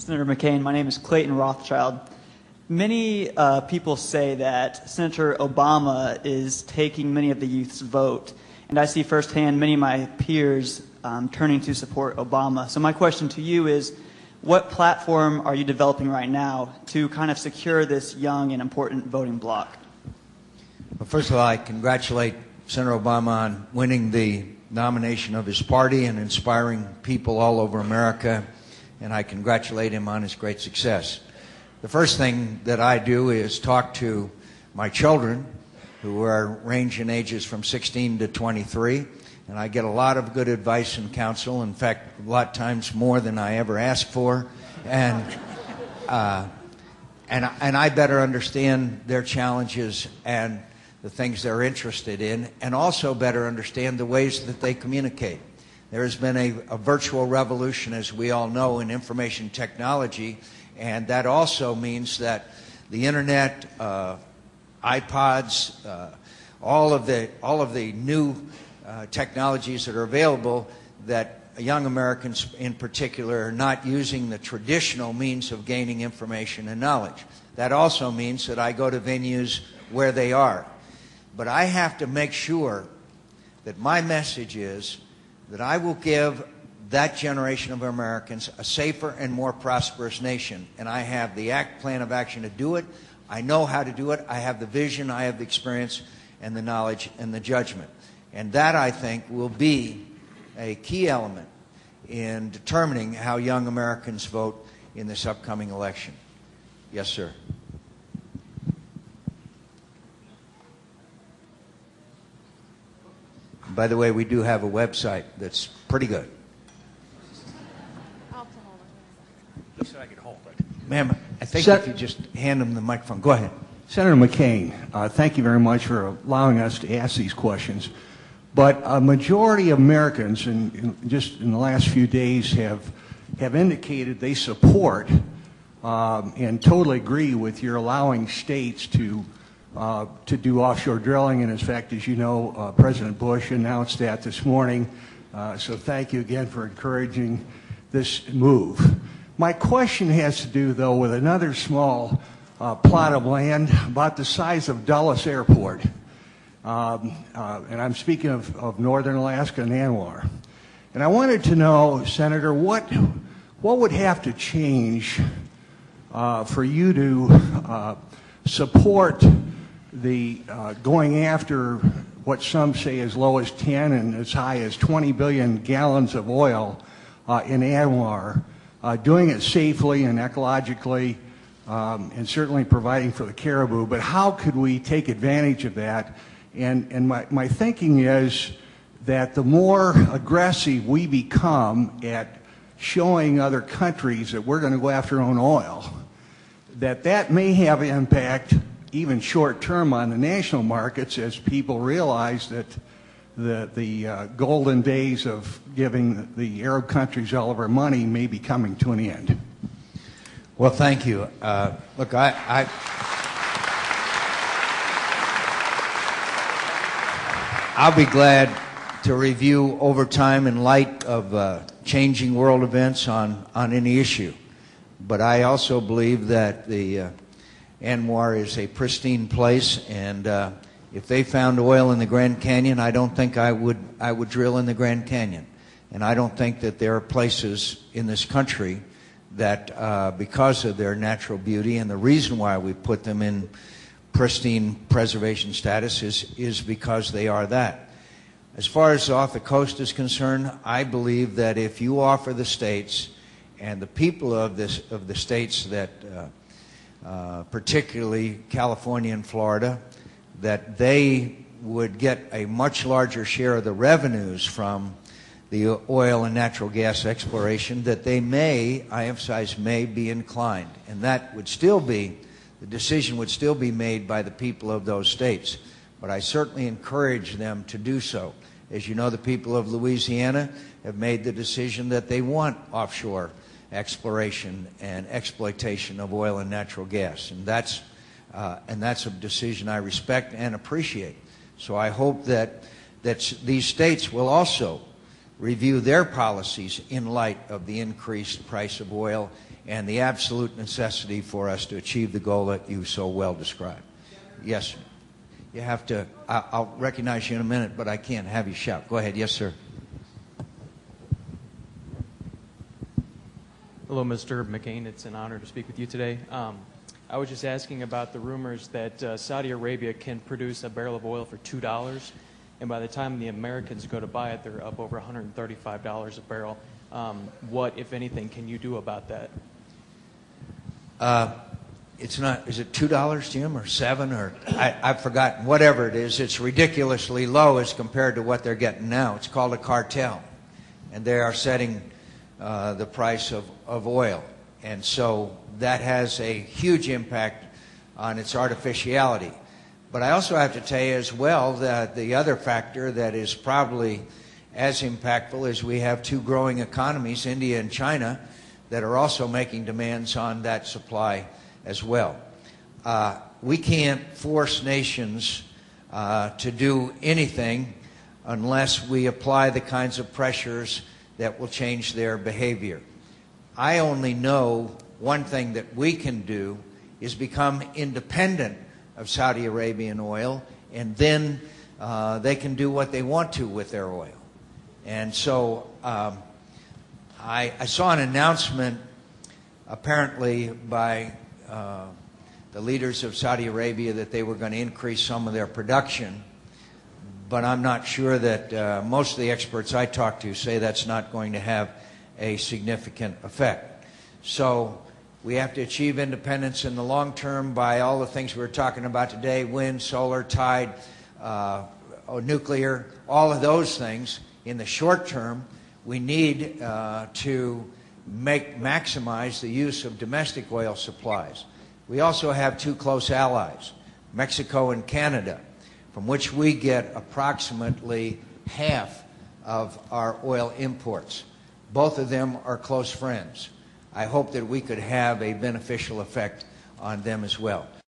Senator McCain. My name is Clayton Rothschild. Many people say that Senator Obama is taking many of the youth's vote, and I see firsthand many of my peers turning to support Obama. So my question to you is, what platform are you developing right now to kind of secure this young and important voting bloc? Well, first of all, I congratulate Senator Obama on winning the nomination of his party and inspiring people all over America, and I congratulate him on his great success. The first thing that I do is talk to my children, who are range in ages from 16 to 23, and I get a lot of good advice and counsel. In fact, a lot of times more than I ever ask for, and I better understand their challenges and the things they're interested in, and also better understand the ways that they communicate. There has been a virtual revolution, as we all know, in information technology, and that also means that the internet, iPods, all of the new technologies that are available, that young Americans in particular are not using the traditional means of gaining information and knowledge. That also means that I go to venues where they are. But I have to make sure that my message is that I will give that generation of Americans a safer and more prosperous nation. And I have the plan of action to do it. I know how to do it. I have the vision, I have the experience, and the knowledge and the judgment. And that, I think, will be a key element in determining how young Americans vote in this upcoming election. Yes, sir. By the way, we do have a website that's pretty good. He said I could hold it. Ma'am, I think if you just hand him the microphone. Go ahead. Senator McCain, thank you very much for allowing us to ask these questions. But a majority of Americans, just in the last few days, have indicated they support and totally agree with your allowing states to do offshore drilling. And in fact, as you know, President Bush announced that this morning. So thank you again for encouraging this move. My question has to do, though, with another small plot of land about the size of Dulles Airport. And I'm speaking of northern Alaska and Anwar. And I wanted to know, Senator, what would have to change for you to support the going after what some say as low as 10 and as high as 20 billion gallons of oil in Anwar, doing it safely and ecologically, and certainly providing for the caribou. But how could we take advantage of that? And my thinking is that the more aggressive we become at showing other countries that we're going to go after our own oil, that may have an impact even short term on the national markets, as people realize that the golden days of giving the Arab countries all of our money may be coming to an end. Well, thank you. Look, I'll be glad to review over time in light of changing world events on any issue. But I also believe that the Anwar is a pristine place, and if they found oil in the Grand Canyon, I don't think I would drill in the Grand Canyon. And I don't think that there are places in this country that, because of their natural beauty, and the reason why we put them in pristine preservation status is because they are that. As far as off the coast is concerned, I believe that if you offer the states and the people of the states that, particularly California and Florida, that they would get a much larger share of the revenues from the oil and natural gas exploration, that they may, I emphasize may, be inclined. And that would still be, the decision would still be made by the people of those states. But I certainly encourage them to do so. As you know, the people of Louisiana have made the decision that they want offshore exploration and exploitation of oil and natural gas. And that's a decision I respect and appreciate. So I hope that these states will also review their policies in light of the increased price of oil and the absolute necessity for us to achieve the goal that you so well described. Yes, sir. You have to, I'll recognize you in a minute, but I can't have you shout. Go ahead. Yes, sir. Hello, Mr. McCain. It's an honor to speak with you today. I was just asking about the rumors that Saudi Arabia can produce a barrel of oil for $2, and by the time the Americans go to buy it, they're up over $135 a barrel. What, if anything, can you do about that? It's not, is it $2, Jim, or $7, or I've forgotten. Whatever it is, it's ridiculously low as compared to what they're getting now. It's called a cartel, and they are setting the price of oil. And so that has a huge impact on its artificiality. But I also have to tell you as well that the other factor that is probably as impactful is we have two growing economies, India and China, that are also making demands on that supply as well. We can't force nations to do anything unless we apply the kinds of pressures that will change their behavior. I only know one thing that we can do is become independent of Saudi Arabian oil, and then they can do what they want to with their oil. And so I saw an announcement apparently by the leaders of Saudi Arabia that they were going to increase some of their production, but I'm not sure that most of the experts I talked to say that's not going to have a significant effect. So we have to achieve independence in the long term by all the things we were talking about today: wind, solar, tide, nuclear, all of those things. In the short term, we need to maximize the use of domestic oil supplies. We also have two close allies, Mexico and Canada, from which we get approximately half of our oil imports. Both of them are close friends. I hope that we could have a beneficial effect on them as well.